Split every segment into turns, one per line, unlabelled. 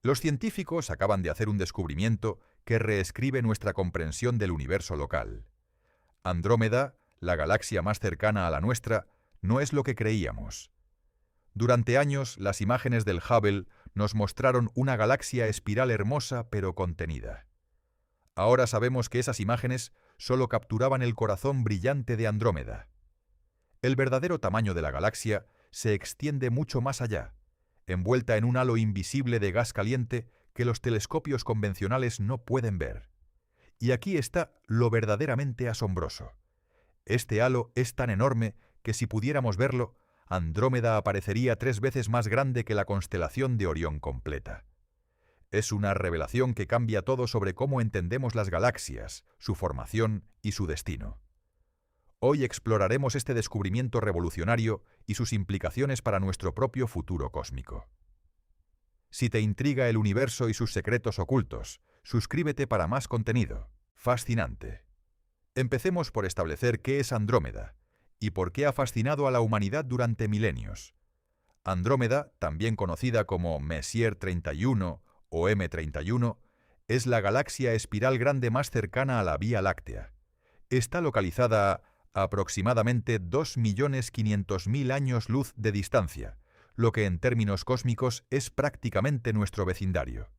Los científicos acaban de hacer un descubrimiento que reescribe nuestra comprensión del universo local. Andrómeda, la galaxia más cercana a la nuestra, no es lo que creíamos. Durante años, las imágenes del Hubble nos mostraron una galaxia espiral hermosa pero contenida. Ahora sabemos que esas imágenes solo capturaban el corazón brillante de Andrómeda. El verdadero tamaño de la galaxia se extiende mucho más allá, envuelta en un halo invisible de gas caliente que los telescopios convencionales no pueden ver. Y aquí está lo verdaderamente asombroso. Este halo es tan enorme que si pudiéramos verlo, Andrómeda aparecería 3 veces más grande que la constelación de Orión completa. Es una revelación que cambia todo sobre cómo entendemos las galaxias, su formación y su destino. Hoy exploraremos este descubrimiento revolucionario y sus implicaciones para nuestro propio futuro cósmico. Si te intriga el universo y sus secretos ocultos, suscríbete para más contenido. Fascinante. Empecemos por establecer qué es Andrómeda y por qué ha fascinado a la humanidad durante milenios. Andrómeda, también conocida como Messier 31 o M31, es la galaxia espiral grande más cercana a la Vía Láctea. Está localizada a aproximadamente 2.500.000 años luz de distancia, lo que en términos cósmicos es prácticamente nuestro vecindario.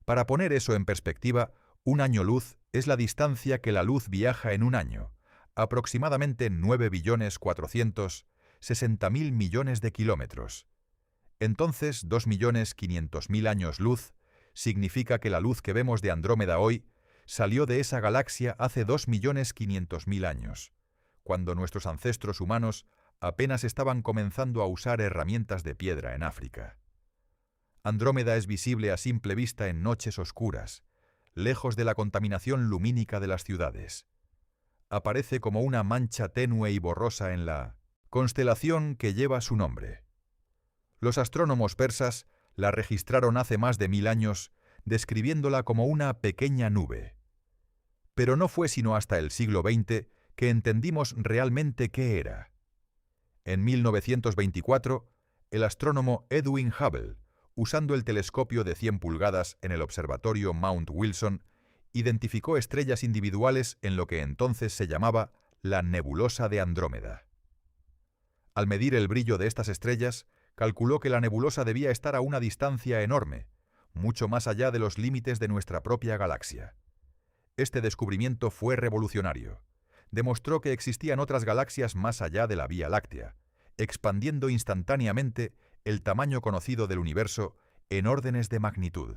Para poner eso en perspectiva, un año luz es la distancia que la luz viaja en un año, aproximadamente 9.460.000 millones de kilómetros. Entonces, 2.500.000 años luz significa que la luz que vemos de Andrómeda hoy salió de esa galaxia hace 2.500.000 años, cuando nuestros ancestros humanos apenas estaban comenzando a usar herramientas de piedra en África. Andrómeda es visible a simple vista en noches oscuras, lejos de la contaminación lumínica de las ciudades. Aparece como una mancha tenue y borrosa en la constelación que lleva su nombre. Los astrónomos persas la registraron hace más de 1000 años, describiéndola como una pequeña nube. Pero no fue sino hasta el siglo XX que entendimos realmente qué era. En 1924, el astrónomo Edwin Hubble, usando el telescopio de 100 pulgadas en el observatorio Mount Wilson, identificó estrellas individuales en lo que entonces se llamaba la nebulosa de Andrómeda. Al medir el brillo de estas estrellas, calculó que la nebulosa debía estar a una distancia enorme, mucho más allá de los límites de nuestra propia galaxia. Este descubrimiento fue revolucionario. Demostró que existían otras galaxias más allá de la Vía Láctea, expandiendo instantáneamente el tamaño conocido del universo en órdenes de magnitud.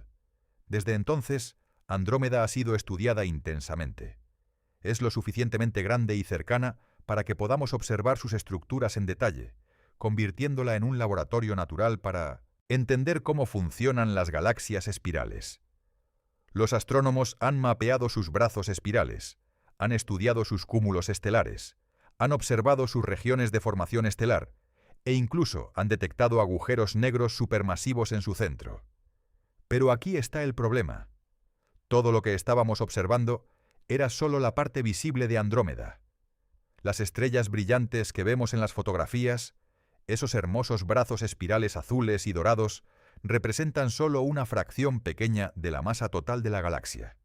Desde entonces, Andrómeda ha sido estudiada intensamente. Es lo suficientemente grande y cercana para que podamos observar sus estructuras en detalle, convirtiéndola en un laboratorio natural para entender cómo funcionan las galaxias espirales. Los astrónomos han mapeado sus brazos espirales, han estudiado sus cúmulos estelares, han observado sus regiones de formación estelar e incluso han detectado agujeros negros supermasivos en su centro. Pero aquí está el problema. Todo lo que estábamos observando era solo la parte visible de Andrómeda. Las estrellas brillantes que vemos en las fotografías, esos hermosos brazos espirales azules y dorados, representan solo una fracción pequeña de la masa total de la galaxia.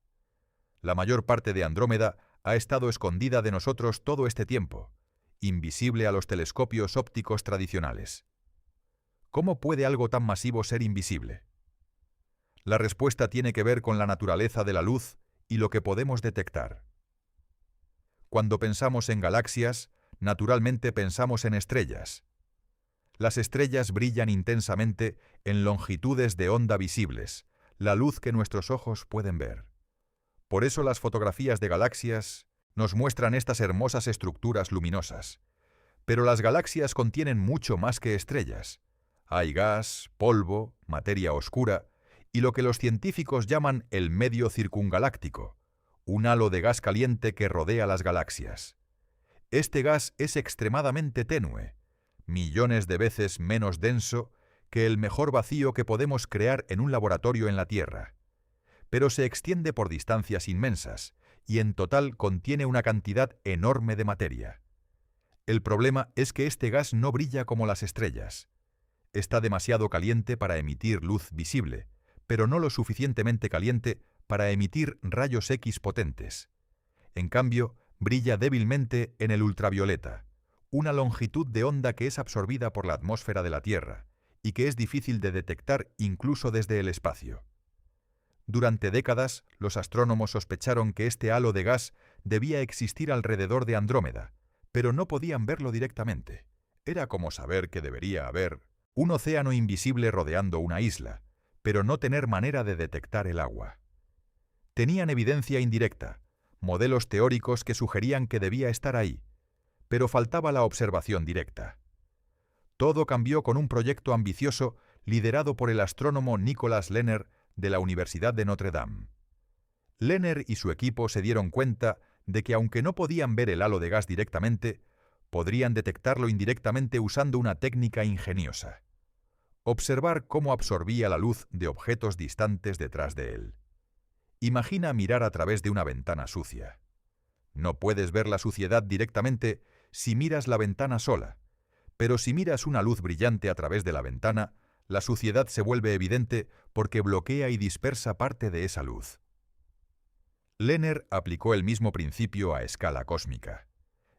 La mayor parte de Andrómeda ha estado escondida de nosotros todo este tiempo, invisible a los telescopios ópticos tradicionales. ¿Cómo puede algo tan masivo ser invisible? La respuesta tiene que ver con la naturaleza de la luz y lo que podemos detectar. Cuando pensamos en galaxias, naturalmente pensamos en estrellas. Las estrellas brillan intensamente en longitudes de onda visibles, la luz que nuestros ojos pueden ver. Por eso las fotografías de galaxias nos muestran estas hermosas estructuras luminosas. Pero las galaxias contienen mucho más que estrellas. Hay gas, polvo, materia oscura y lo que los científicos llaman el medio circungaláctico, un halo de gas caliente que rodea las galaxias. Este gas es extremadamente tenue, millones de veces menos denso que el mejor vacío que podemos crear en un laboratorio en la Tierra. Pero se extiende por distancias inmensas y en total contiene una cantidad enorme de materia. El problema es que este gas no brilla como las estrellas. Está demasiado caliente para emitir luz visible, pero no lo suficientemente caliente para emitir rayos X potentes. En cambio, brilla débilmente en el ultravioleta, una longitud de onda que es absorbida por la atmósfera de la Tierra y que es difícil de detectar incluso desde el espacio. Durante décadas, los astrónomos sospecharon que este halo de gas debía existir alrededor de Andrómeda, pero no podían verlo directamente. Era como saber que debería haber un océano invisible rodeando una isla, pero no tener manera de detectar el agua. Tenían evidencia indirecta, modelos teóricos que sugerían que debía estar ahí, pero faltaba la observación directa. Todo cambió con un proyecto ambicioso liderado por el astrónomo Nicholas Lenner de la Universidad de Notre Dame. Lenner y su equipo se dieron cuenta de que aunque no podían ver el halo de gas directamente, podrían detectarlo indirectamente usando una técnica ingeniosa: observar cómo absorbía la luz de objetos distantes detrás de él. Imagina mirar a través de una ventana sucia. No puedes ver la suciedad directamente si miras la ventana sola, pero si miras una luz brillante a través de la ventana, la suciedad se vuelve evidente porque bloquea y dispersa parte de esa luz. Lenner aplicó el mismo principio a escala cósmica.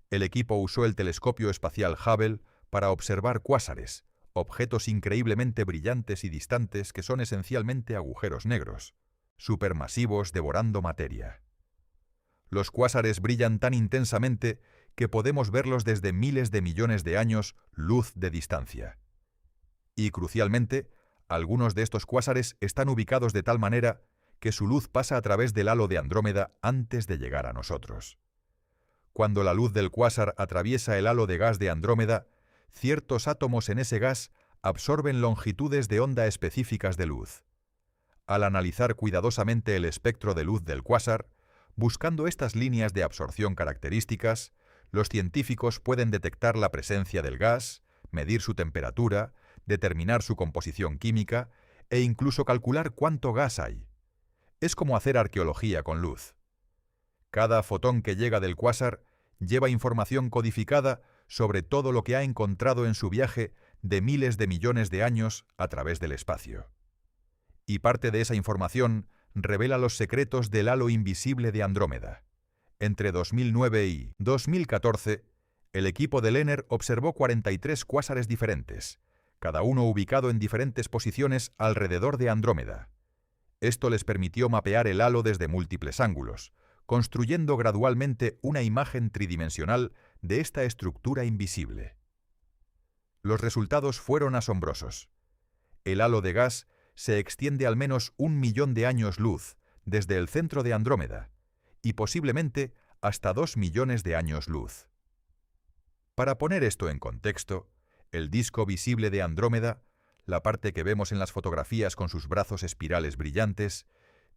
El equipo usó el telescopio espacial Hubble para observar cuásares, objetos increíblemente brillantes y distantes que son esencialmente agujeros negros, supermasivos devorando materia. Los cuásares brillan tan intensamente que podemos verlos desde miles de millones de años luz de distancia. Y, crucialmente, algunos de estos cuásares están ubicados de tal manera que su luz pasa a través del halo de Andrómeda antes de llegar a nosotros. Cuando la luz del cuásar atraviesa el halo de gas de Andrómeda, ciertos átomos en ese gas absorben longitudes de onda específicas de luz. Al analizar cuidadosamente el espectro de luz del cuásar, buscando estas líneas de absorción características, los científicos pueden detectar la presencia del gas, medir su temperatura, determinar su composición química e incluso calcular cuánto gas hay. Es como hacer arqueología con luz. Cada fotón que llega del cuásar lleva información codificada sobre todo lo que ha encontrado en su viaje de miles de millones de años a través del espacio. Y parte de esa información revela los secretos del halo invisible de Andrómeda. Entre 2009 y 2014, el equipo de Lenner observó 43 cuásares diferentes, cada uno ubicado en diferentes posiciones alrededor de Andrómeda. Esto les permitió mapear el halo desde múltiples ángulos, construyendo gradualmente una imagen tridimensional de esta estructura invisible. Los resultados fueron asombrosos. El halo de gas se extiende al menos 1 millón de años luz desde el centro de Andrómeda y posiblemente hasta 2 millones de años luz. Para poner esto en contexto, el disco visible de Andrómeda, la parte que vemos en las fotografías con sus brazos espirales brillantes,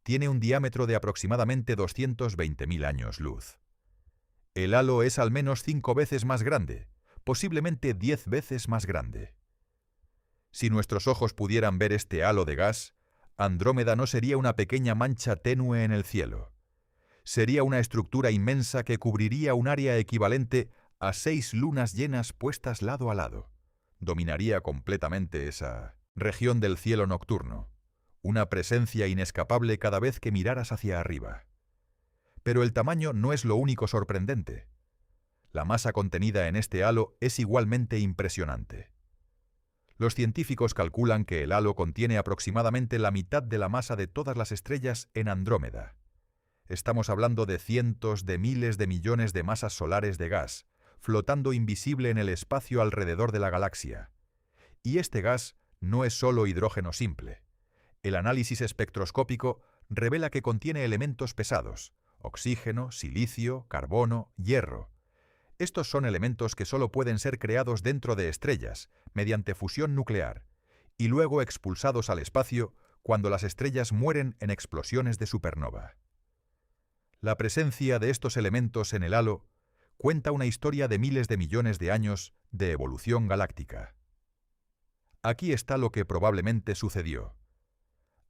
tiene un diámetro de aproximadamente 220.000 años luz. El halo es al menos 5 veces más grande, posiblemente 10 veces más grande. Si nuestros ojos pudieran ver este halo de gas, Andrómeda no sería una pequeña mancha tenue en el cielo. Sería una estructura inmensa que cubriría un área equivalente a 6 lunas llenas puestas lado a lado. Dominaría completamente esa región del cielo nocturno, una presencia inescapable cada vez que miraras hacia arriba. Pero el tamaño no es lo único sorprendente. La masa contenida en este halo es igualmente impresionante. Los científicos calculan que el halo contiene aproximadamente la mitad de la masa de todas las estrellas en Andrómeda. Estamos hablando de cientos de miles de millones de masas solares de gas, flotando invisible en el espacio alrededor de la galaxia. Y este gas no es solo hidrógeno simple. El análisis espectroscópico revela que contiene elementos pesados: oxígeno, silicio, carbono, hierro. Estos son elementos que solo pueden ser creados dentro de estrellas, mediante fusión nuclear, y luego expulsados al espacio cuando las estrellas mueren en explosiones de supernova. La presencia de estos elementos en el halo cuenta una historia de miles de millones de años de evolución galáctica. Aquí está lo que probablemente sucedió.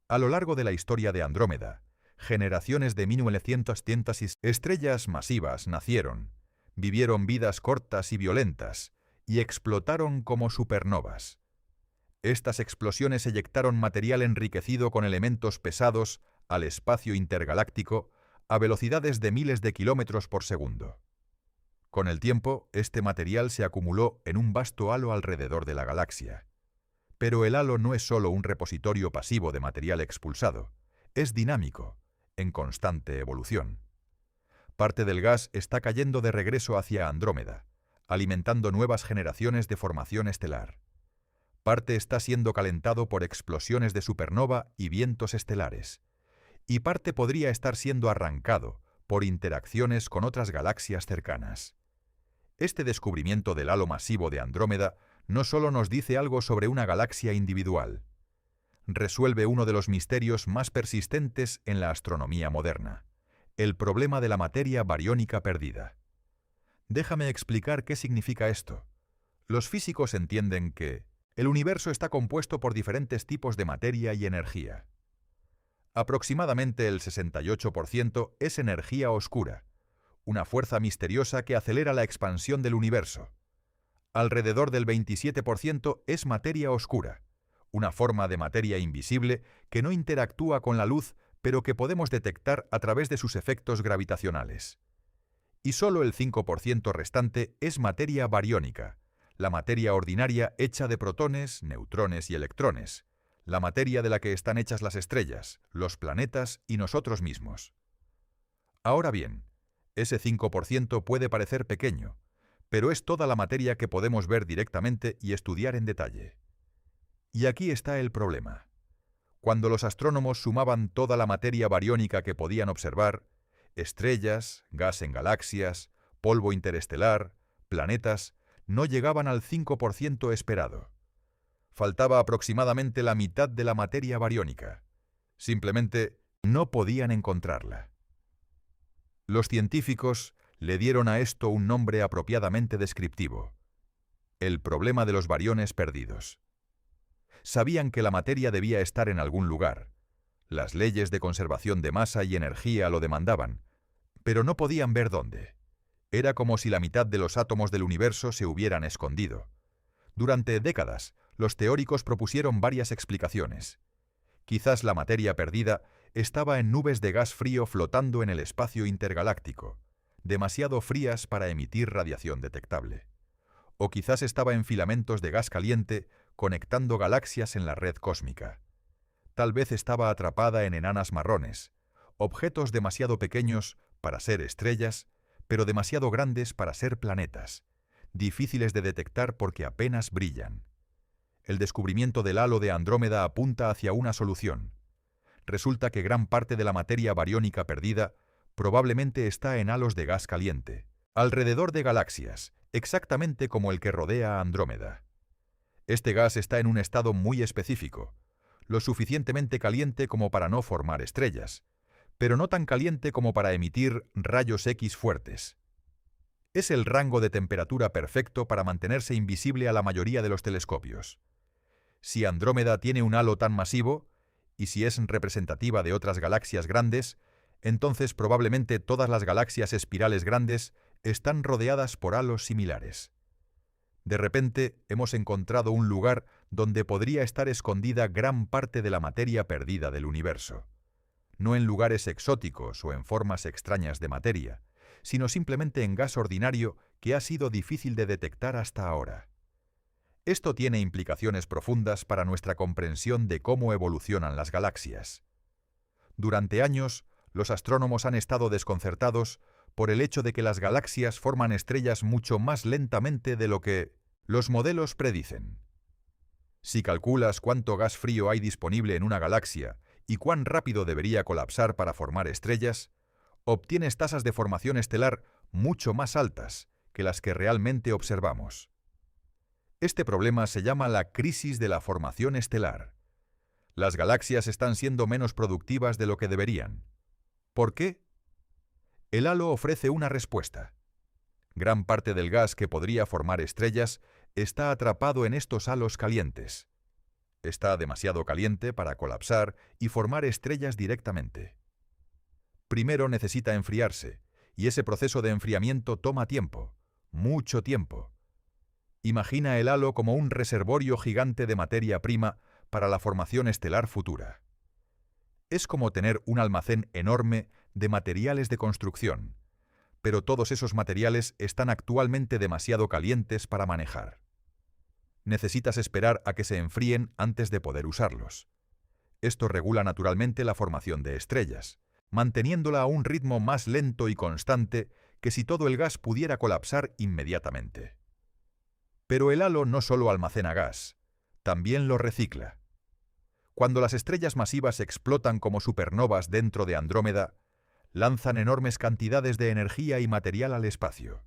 A lo largo de la historia de Andrómeda, generaciones de 1900 estrellas masivas nacieron, vivieron vidas cortas y violentas, y explotaron como supernovas. Estas explosiones eyectaron material enriquecido con elementos pesados al espacio intergaláctico a velocidades de miles de kilómetros por segundo. Con el tiempo, este material se acumuló en un vasto halo alrededor de la galaxia. Pero el halo no es solo un repositorio pasivo de material expulsado, es dinámico, en constante evolución. Parte del gas está cayendo de regreso hacia Andrómeda, alimentando nuevas generaciones de formación estelar. Parte está siendo calentado por explosiones de supernova y vientos estelares, y parte podría estar siendo arrancado por interacciones con otras galaxias cercanas. Este descubrimiento del halo masivo de Andrómeda no solo nos dice algo sobre una galaxia individual, resuelve uno de los misterios más persistentes en la astronomía moderna, el problema de la materia bariónica perdida. Déjame explicar qué significa esto. Los físicos entienden que el universo está compuesto por diferentes tipos de materia y energía. Aproximadamente el 68% es energía oscura, una fuerza misteriosa que acelera la expansión del universo. Alrededor del 27% es materia oscura, una forma de materia invisible que no interactúa con la luz, pero que podemos detectar a través de sus efectos gravitacionales. Y solo el 5% restante es materia bariónica, la materia ordinaria hecha de protones, neutrones y electrones, la materia de la que están hechas las estrellas, los planetas y nosotros mismos. Ahora bien, ese 5% puede parecer pequeño, pero es toda la materia que podemos ver directamente y estudiar en detalle. Y aquí está el problema. Cuando los astrónomos sumaban toda la materia bariónica que podían observar, estrellas, gas en galaxias, polvo interestelar, planetas, no llegaban al 5% esperado. Faltaba aproximadamente la mitad de la materia bariónica. Simplemente no podían encontrarla. Los científicos le dieron a esto un nombre apropiadamente descriptivo: el problema de los bariones perdidos. Sabían que la materia debía estar en algún lugar. Las leyes de conservación de masa y energía lo demandaban, pero no podían ver dónde. Era como si la mitad de los átomos del universo se hubieran escondido. Durante décadas, los teóricos propusieron varias explicaciones. Quizás la materia perdida estaba en nubes de gas frío flotando en el espacio intergaláctico, demasiado frías para emitir radiación detectable. O quizás estaba en filamentos de gas caliente conectando galaxias en la red cósmica. Tal vez estaba atrapada en enanas marrones, objetos demasiado pequeños para ser estrellas, pero demasiado grandes para ser planetas, difíciles de detectar porque apenas brillan. El descubrimiento del halo de Andrómeda apunta hacia una solución. Resulta que gran parte de la materia bariónica perdida probablemente está en halos de gas caliente, alrededor de galaxias, exactamente como el que rodea a Andrómeda. Este gas está en un estado muy específico, lo suficientemente caliente como para no formar estrellas, pero no tan caliente como para emitir rayos X fuertes. Es el rango de temperatura perfecto para mantenerse invisible a la mayoría de los telescopios. Si Andrómeda tiene un halo tan masivo, y si es representativa de otras galaxias grandes, entonces probablemente todas las galaxias espirales grandes están rodeadas por halos similares. De repente hemos encontrado un lugar donde podría estar escondida gran parte de la materia perdida del universo. No en lugares exóticos o en formas extrañas de materia, sino simplemente en gas ordinario que ha sido difícil de detectar hasta ahora. Esto tiene implicaciones profundas para nuestra comprensión de cómo evolucionan las galaxias. Durante años, los astrónomos han estado desconcertados por el hecho de que las galaxias forman estrellas mucho más lentamente de lo que los modelos predicen. Si calculas cuánto gas frío hay disponible en una galaxia y cuán rápido debería colapsar para formar estrellas, obtienes tasas de formación estelar mucho más altas que las que realmente observamos. Este problema se llama la crisis de la formación estelar. Las galaxias están siendo menos productivas de lo que deberían. ¿Por qué? El halo ofrece una respuesta. Gran parte del gas que podría formar estrellas está atrapado en estos halos calientes. Está demasiado caliente para colapsar y formar estrellas directamente. Primero necesita enfriarse, y ese proceso de enfriamiento toma tiempo, mucho tiempo. Imagina el halo como un reservorio gigante de materia prima para la formación estelar futura. Es como tener un almacén enorme de materiales de construcción, pero todos esos materiales están actualmente demasiado calientes para manejar. Necesitas esperar a que se enfríen antes de poder usarlos. Esto regula naturalmente la formación de estrellas, manteniéndola a un ritmo más lento y constante que si todo el gas pudiera colapsar inmediatamente. Pero el halo no solo almacena gas, también lo recicla. Cuando las estrellas masivas explotan como supernovas dentro de Andrómeda, lanzan enormes cantidades de energía y material al espacio.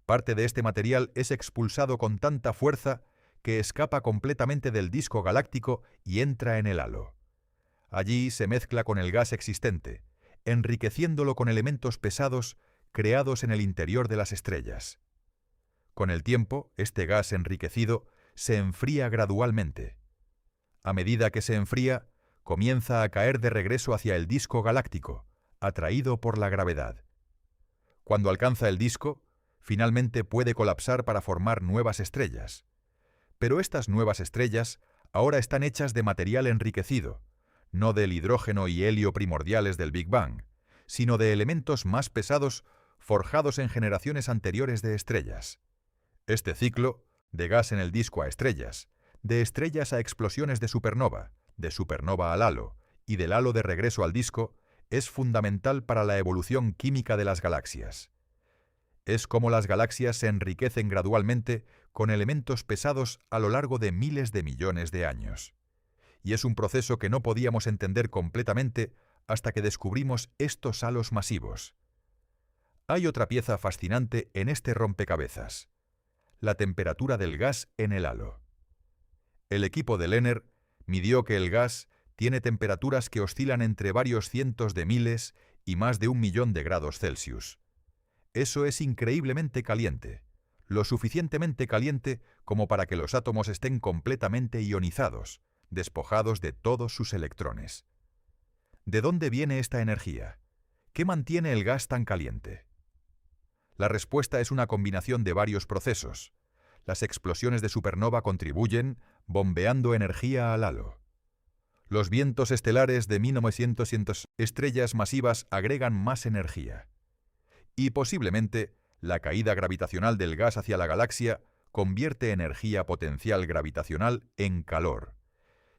Parte de este material es expulsado con tanta fuerza que escapa completamente del disco galáctico y entra en el halo. Allí se mezcla con el gas existente, enriqueciéndolo con elementos pesados creados en el interior de las estrellas. Con el tiempo, este gas enriquecido se enfría gradualmente. A medida que se enfría, comienza a caer de regreso hacia el disco galáctico, atraído por la gravedad. Cuando alcanza el disco, finalmente puede colapsar para formar nuevas estrellas. Pero estas nuevas estrellas ahora están hechas de material enriquecido, no del hidrógeno y helio primordiales del Big Bang, sino de elementos más pesados forjados en generaciones anteriores de estrellas. Este ciclo, de gas en el disco a estrellas, de estrellas a explosiones de supernova al halo y del halo de regreso al disco, es fundamental para la evolución química de las galaxias. Es como las galaxias se enriquecen gradualmente con elementos pesados a lo largo de miles de millones de años. Y es un proceso que no podíamos entender completamente hasta que descubrimos estos halos masivos. Hay otra pieza fascinante en este rompecabezas: la temperatura del gas en el halo. El equipo de Lehner midió que el gas tiene temperaturas que oscilan entre varios cientos de miles y más de 1.000.000 de grados Celsius. Eso es increíblemente caliente, lo suficientemente caliente como para que los átomos estén completamente ionizados, despojados de todos sus electrones. ¿De dónde viene esta energía? ¿Qué mantiene el gas tan caliente? La respuesta es una combinación de varios procesos. Las explosiones de supernova contribuyen, bombeando energía al halo. Los vientos estelares de 1900 estrellas masivas agregan más energía. Y posiblemente, la caída gravitacional del gas hacia la galaxia convierte energía potencial gravitacional en calor,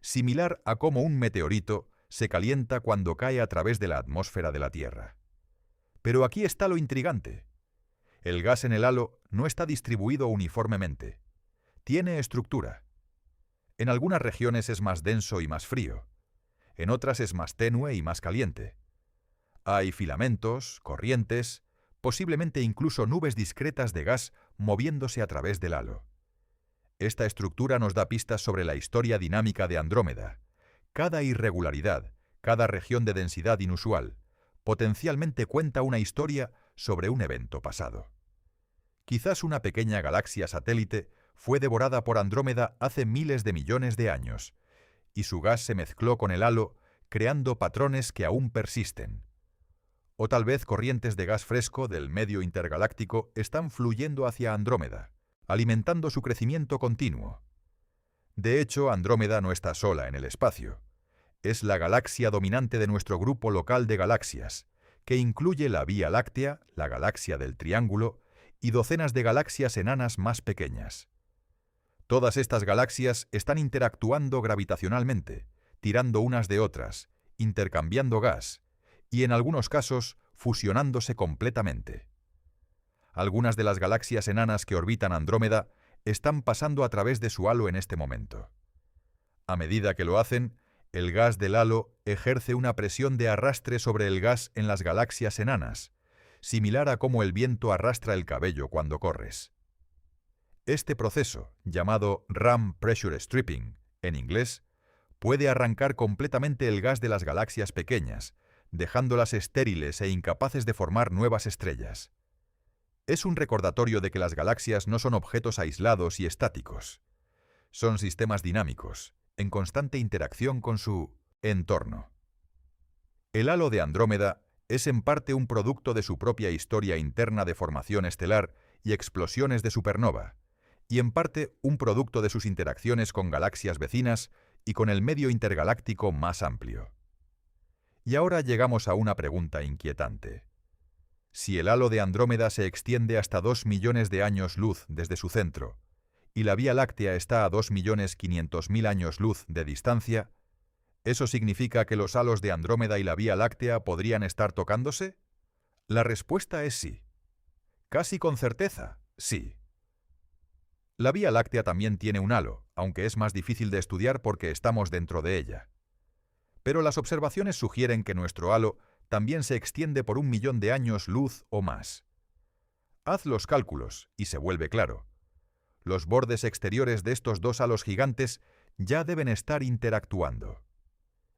similar a cómo un meteorito se calienta cuando cae a través de la atmósfera de la Tierra. Pero aquí está lo intrigante. El gas en el halo no está distribuido uniformemente. Tiene estructura. En algunas regiones es más denso y más frío. En otras es más tenue y más caliente. Hay filamentos, corrientes, posiblemente incluso nubes discretas de gas moviéndose a través del halo. Esta estructura nos da pistas sobre la historia dinámica de Andrómeda. Cada irregularidad, cada región de densidad inusual, potencialmente cuenta una historia sobre un evento pasado. Quizás una pequeña galaxia satélite fue devorada por Andrómeda hace miles de millones de años, y su gas se mezcló con el halo, creando patrones que aún persisten. O tal vez corrientes de gas fresco del medio intergaláctico están fluyendo hacia Andrómeda, alimentando su crecimiento continuo. De hecho, Andrómeda no está sola en el espacio. Es la galaxia dominante de nuestro grupo local de galaxias, que incluye la Vía Láctea, la galaxia del Triángulo, y docenas de galaxias enanas más pequeñas. Todas estas galaxias están interactuando gravitacionalmente, tirando unas de otras, intercambiando gas, y en algunos casos fusionándose completamente. Algunas de las galaxias enanas que orbitan Andrómeda están pasando a través de su halo en este momento. A medida que lo hacen, el gas del halo ejerce una presión de arrastre sobre el gas en las galaxias enanas, similar a cómo el viento arrastra el cabello cuando corres. Este proceso, llamado Ram Pressure Stripping en inglés, puede arrancar completamente el gas de las galaxias pequeñas, dejándolas estériles e incapaces de formar nuevas estrellas. Es un recordatorio de que las galaxias no son objetos aislados y estáticos. Son sistemas dinámicos, en constante interacción con su entorno. El halo de Andrómeda es en parte un producto de su propia historia interna de formación estelar y explosiones de supernova, y en parte un producto de sus interacciones con galaxias vecinas y con el medio intergaláctico más amplio. Y ahora llegamos a una pregunta inquietante. Si el halo de Andrómeda se extiende hasta 2 millones de años luz desde su centro, y la Vía Láctea está a 2.500.000 años luz de distancia, ¿eso significa que los halos de Andrómeda y la Vía Láctea podrían estar tocándose? La respuesta es sí. Casi con certeza, sí. La Vía Láctea también tiene un halo, aunque es más difícil de estudiar porque estamos dentro de ella. Pero las observaciones sugieren que nuestro halo también se extiende por 1 millón de años luz o más. Haz los cálculos y se vuelve claro. Los bordes exteriores de estos dos halos gigantes ya deben estar interactuando.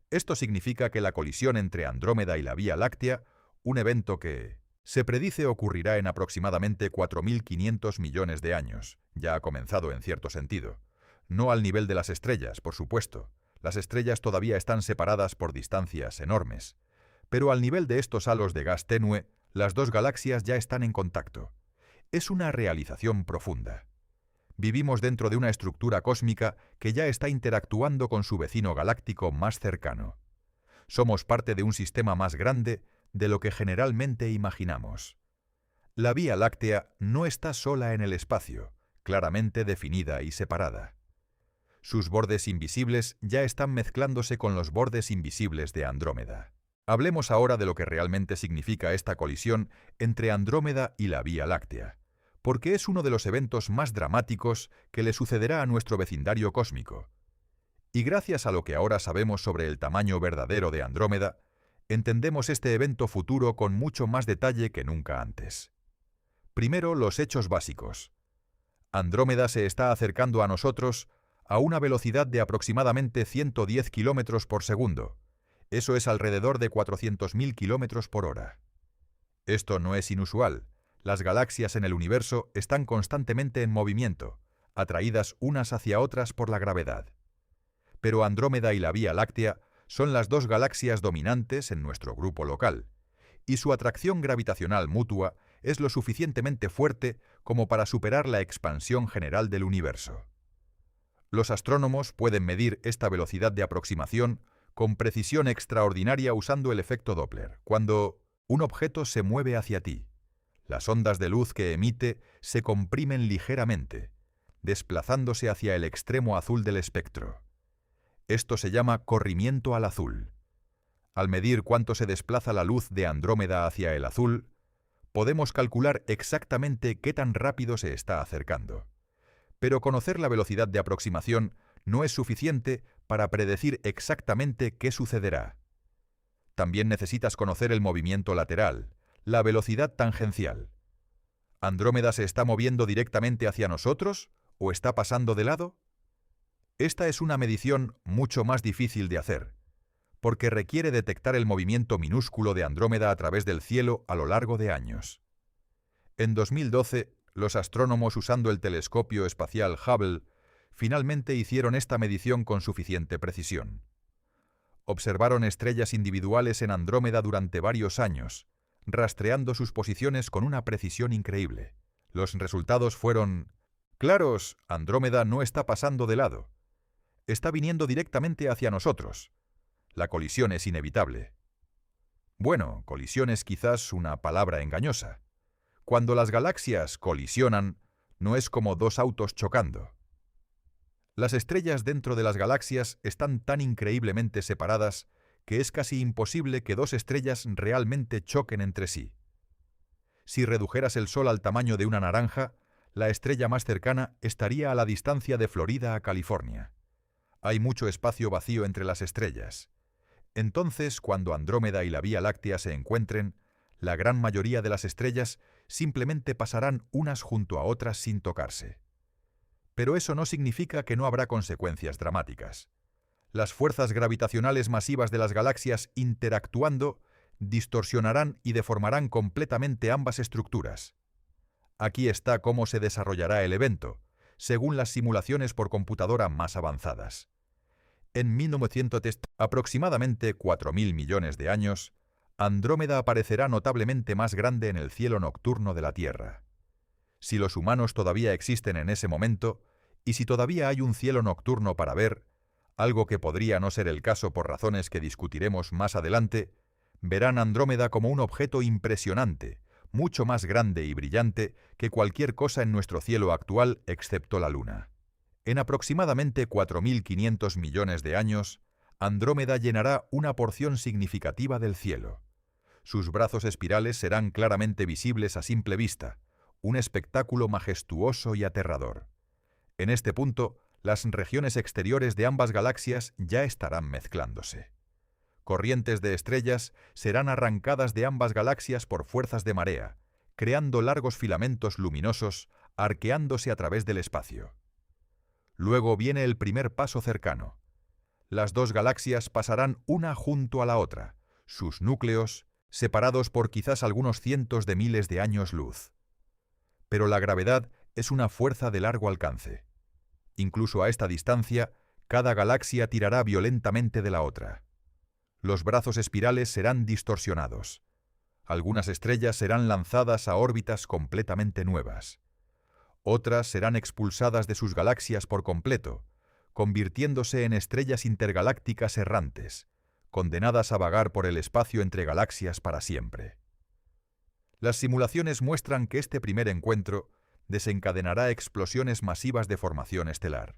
Esto significa que la colisión entre Andrómeda y la Vía Láctea, un evento que se predice ocurrirá en aproximadamente 4.500 millones de años, ya ha comenzado en cierto sentido. No al nivel de las estrellas, por supuesto. Las estrellas todavía están separadas por distancias enormes. Pero al nivel de estos halos de gas tenue, las dos galaxias ya están en contacto. Es una realización profunda. Vivimos dentro de una estructura cósmica que ya está interactuando con su vecino galáctico más cercano. Somos parte de un sistema más grande de lo que generalmente imaginamos. La Vía Láctea no está sola en el espacio, claramente definida y separada. Sus bordes invisibles ya están mezclándose con los bordes invisibles de Andrómeda. Hablemos ahora de lo que realmente significa esta colisión entre Andrómeda y la Vía Láctea, porque es uno de los eventos más dramáticos que le sucederá a nuestro vecindario cósmico. Y gracias a lo que ahora sabemos sobre el tamaño verdadero de Andrómeda, entendemos este evento futuro con mucho más detalle que nunca antes. Primero, los hechos básicos. Andrómeda se está acercando a nosotros a una velocidad de aproximadamente 110 km por segundo. Eso es alrededor de 400.000 km por hora. Esto no es inusual. Las galaxias en el universo están constantemente en movimiento, atraídas unas hacia otras por la gravedad. Pero Andrómeda y la Vía Láctea son las dos galaxias dominantes en nuestro grupo local, y su atracción gravitacional mutua es lo suficientemente fuerte como para superar la expansión general del universo. Los astrónomos pueden medir esta velocidad de aproximación con precisión extraordinaria usando el efecto Doppler, cuando un objeto se mueve hacia ti. Las ondas de luz que emite se comprimen ligeramente, desplazándose hacia el extremo azul del espectro. Esto se llama corrimiento al azul. Al medir cuánto se desplaza la luz de Andrómeda hacia el azul, podemos calcular exactamente qué tan rápido se está acercando. Pero conocer la velocidad de aproximación no es suficiente para predecir exactamente qué sucederá. También necesitas conocer el movimiento lateral, la velocidad tangencial. ¿Andrómeda se está moviendo directamente hacia nosotros o está pasando de lado? Esta es una medición mucho más difícil de hacer, porque requiere detectar el movimiento minúsculo de Andrómeda a través del cielo a lo largo de años. En 2012, los astrónomos usando el telescopio espacial Hubble finalmente hicieron esta medición con suficiente precisión. Observaron estrellas individuales en Andrómeda durante varios años, rastreando sus posiciones con una precisión increíble. Los resultados fueron claros: Andrómeda no está pasando de lado. Está viniendo directamente hacia nosotros. La colisión es inevitable. Bueno, colisión es quizás una palabra engañosa. Cuando las galaxias colisionan, no es como dos autos chocando. Las estrellas dentro de las galaxias están tan increíblemente separadas que es casi imposible que dos estrellas realmente choquen entre sí. Si redujeras el Sol al tamaño de una naranja, la estrella más cercana estaría a la distancia de Florida a California. Hay mucho espacio vacío entre las estrellas. Entonces, cuando Andrómeda y la Vía Láctea se encuentren, la gran mayoría de las estrellas simplemente pasarán unas junto a otras sin tocarse. Pero eso no significa que no habrá consecuencias dramáticas. Las fuerzas gravitacionales masivas de las galaxias interactuando distorsionarán y deformarán completamente ambas estructuras. Aquí está cómo se desarrollará el evento, según las simulaciones por computadora más avanzadas. En 1900, aproximadamente 4.000 millones de años, Andrómeda aparecerá notablemente más grande en el cielo nocturno de la Tierra. si los humanos todavía existen en ese momento, y si todavía hay un cielo nocturno para ver, algo que podría no ser el caso por razones que discutiremos más adelante, verán Andrómeda como un objeto impresionante, mucho más grande y brillante que cualquier cosa en nuestro cielo actual excepto la Luna. En aproximadamente 4.500 millones de años, Andrómeda llenará una porción significativa del cielo. Sus brazos espirales serán claramente visibles a simple vista, un espectáculo majestuoso y aterrador. En este punto, las regiones exteriores de ambas galaxias ya estarán mezclándose. Corrientes de estrellas serán arrancadas de ambas galaxias por fuerzas de marea, creando largos filamentos luminosos arqueándose a través del espacio. Luego viene el primer paso cercano. Las dos galaxias pasarán una junto a la otra, sus núcleos separados por quizás algunos cientos de miles de años luz. Pero la gravedad es una fuerza de largo alcance. Incluso a esta distancia, cada galaxia tirará violentamente de la otra. Los brazos espirales serán distorsionados. Algunas estrellas serán lanzadas a órbitas completamente nuevas. Otras serán expulsadas de sus galaxias por completo, convirtiéndose en estrellas intergalácticas errantes, condenadas a vagar por el espacio entre galaxias para siempre. Las simulaciones muestran que este primer encuentro desencadenará explosiones masivas de formación estelar.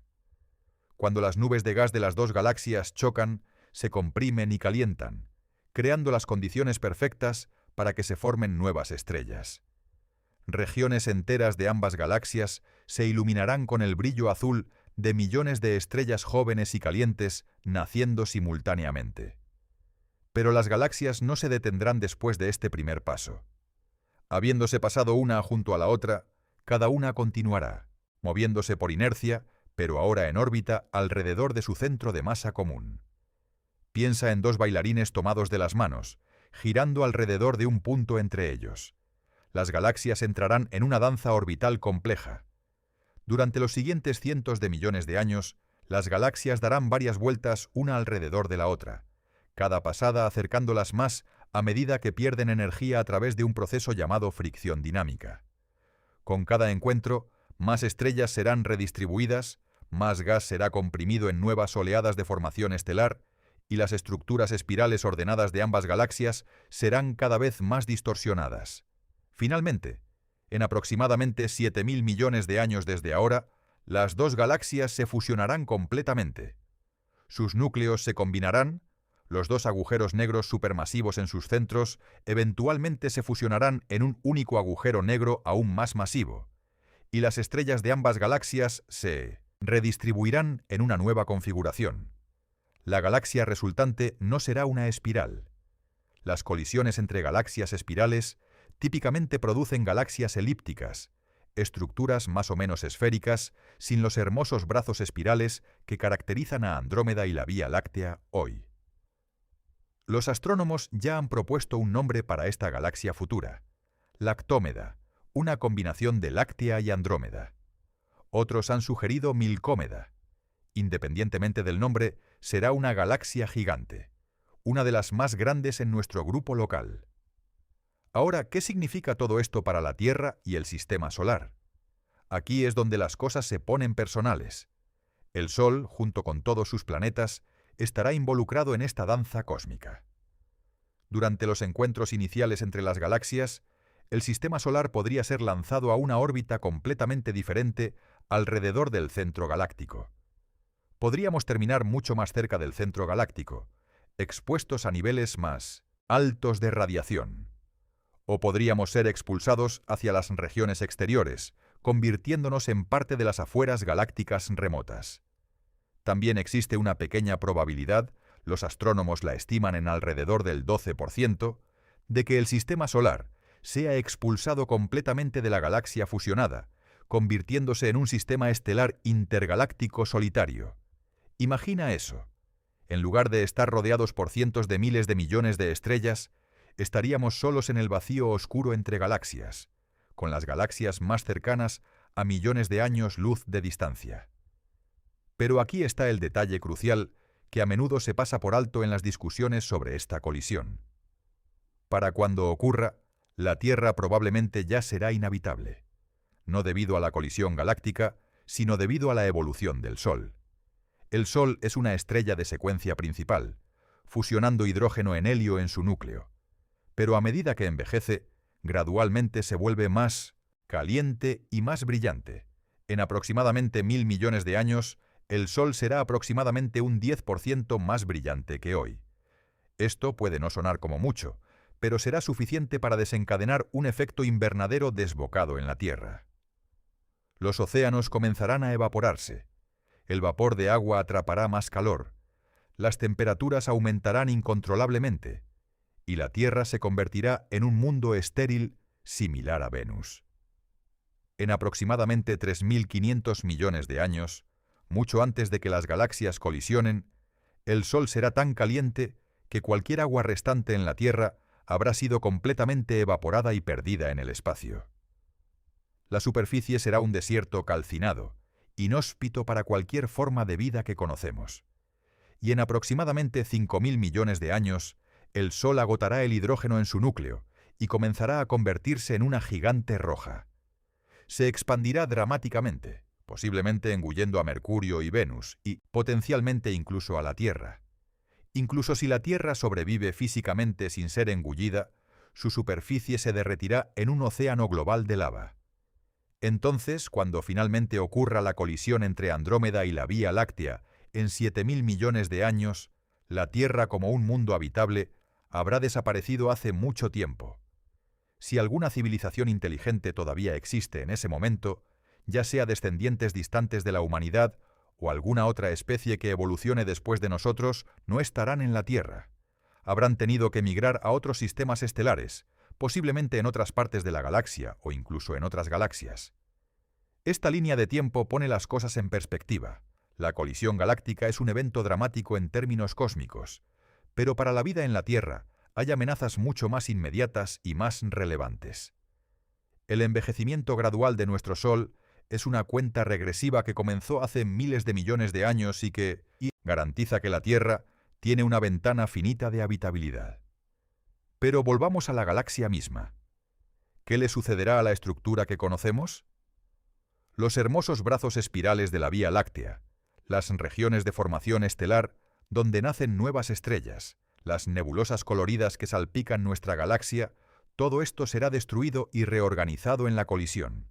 Cuando las nubes de gas de las dos galaxias chocan, se comprimen y calientan, creando las condiciones perfectas para que se formen nuevas estrellas. Regiones enteras de ambas galaxias se iluminarán con el brillo azul de millones de estrellas jóvenes y calientes naciendo simultáneamente. Pero las galaxias no se detendrán después de este primer paso. Habiéndose pasado una junto a la otra, cada una continuará, moviéndose por inercia, pero ahora en órbita alrededor de su centro de masa común. Piensa en dos bailarines tomados de las manos, girando alrededor de un punto entre ellos. Las galaxias entrarán en una danza orbital compleja. Durante los siguientes cientos de millones de años, las galaxias darán varias vueltas una alrededor de la otra, cada pasada acercándolas más a medida que pierden energía a través de un proceso llamado fricción dinámica. Con cada encuentro, más estrellas serán redistribuidas, más gas será comprimido en nuevas oleadas de formación estelar, y las estructuras espirales ordenadas de ambas galaxias serán cada vez más distorsionadas. Finalmente, en aproximadamente 7.000 millones de años desde ahora, las dos galaxias se fusionarán completamente. Sus núcleos se combinarán, los dos agujeros negros supermasivos en sus centros eventualmente se fusionarán en un único agujero negro aún más masivo, y las estrellas de ambas galaxias se redistribuirán en una nueva configuración. La galaxia resultante no será una espiral. Las colisiones entre galaxias espirales típicamente producen galaxias elípticas, estructuras más o menos esféricas, sin los hermosos brazos espirales que caracterizan a Andrómeda y la Vía Láctea hoy. Los astrónomos ya han propuesto un nombre para esta galaxia futura: Lactómeda, una combinación de Láctea y Andrómeda. Otros han sugerido Milcómeda. Independientemente del nombre, será una galaxia gigante, una de las más grandes en nuestro grupo local. Ahora, ¿qué significa todo esto para la Tierra y el Sistema Solar? Aquí es donde las cosas se ponen personales. El Sol, junto con todos sus planetas, estará involucrado en esta danza cósmica. Durante los encuentros iniciales entre las galaxias, el Sistema Solar podría ser lanzado a una órbita completamente diferente alrededor del centro galáctico. Podríamos terminar mucho más cerca del centro galáctico, expuestos a niveles más altos de radiación. O podríamos ser expulsados hacia las regiones exteriores, convirtiéndonos en parte de las afueras galácticas remotas. También existe una pequeña probabilidad, los astrónomos la estiman en alrededor del 12%, de que el Sistema Solar sea expulsado completamente de la galaxia fusionada, convirtiéndose en un sistema estelar intergaláctico solitario. Imagina eso. En lugar de estar rodeados por cientos de miles de millones de estrellas, estaríamos solos en el vacío oscuro entre galaxias, con las galaxias más cercanas a millones de años luz de distancia. Pero aquí está el detalle crucial que a menudo se pasa por alto en las discusiones sobre esta colisión. Para cuando ocurra, la Tierra probablemente ya será inhabitable. no debido a la colisión galáctica, sino debido a la evolución del Sol. El Sol es una estrella de secuencia principal, fusionando hidrógeno en helio en su núcleo. Pero a medida que envejece, gradualmente se vuelve más caliente y más brillante. En aproximadamente 1.000 millones de años, el Sol será aproximadamente un 10% más brillante que hoy. Esto puede no sonar como mucho, pero será suficiente para desencadenar un efecto invernadero desbocado en la Tierra. Los océanos comenzarán a evaporarse. El vapor de agua atrapará más calor. Las temperaturas aumentarán incontrolablemente. Y la Tierra se convertirá en un mundo estéril similar a Venus. En aproximadamente 3.500 millones de años, mucho antes de que las galaxias colisionen, el Sol será tan caliente que cualquier agua restante en la Tierra habrá sido completamente evaporada y perdida en el espacio. La superficie será un desierto calcinado, inhóspito para cualquier forma de vida que conocemos. Y en aproximadamente 5.000 millones de años, el Sol agotará el hidrógeno en su núcleo y comenzará a convertirse en una gigante roja. Se expandirá dramáticamente, posiblemente engullendo a Mercurio y Venus y, potencialmente, incluso a la Tierra. Incluso si la Tierra sobrevive físicamente sin ser engullida, su superficie se derretirá en un océano global de lava. Entonces, cuando finalmente ocurra la colisión entre Andrómeda y la Vía Láctea en 7.000 millones de años, la Tierra como un mundo habitable habrá desaparecido hace mucho tiempo. Si alguna civilización inteligente todavía existe en ese momento, ya sea descendientes distantes de la humanidad o alguna otra especie que evolucione después de nosotros, no estarán en la Tierra. Habrán tenido que migrar a otros sistemas estelares, posiblemente en otras partes de la galaxia o incluso en otras galaxias. Esta línea de tiempo pone las cosas en perspectiva. La colisión galáctica es un evento dramático en términos cósmicos, pero para la vida en la Tierra hay amenazas mucho más inmediatas y más relevantes. El envejecimiento gradual de nuestro Sol es una cuenta regresiva que comenzó hace miles de millones de años y que garantiza que la Tierra tiene una ventana finita de habitabilidad. Pero volvamos a la galaxia misma. ¿Qué le sucederá a la estructura que conocemos? Los hermosos brazos espirales de la Vía Láctea, las regiones de formación estelar donde nacen nuevas estrellas, las nebulosas coloridas que salpican nuestra galaxia, todo esto será destruido y reorganizado en la colisión.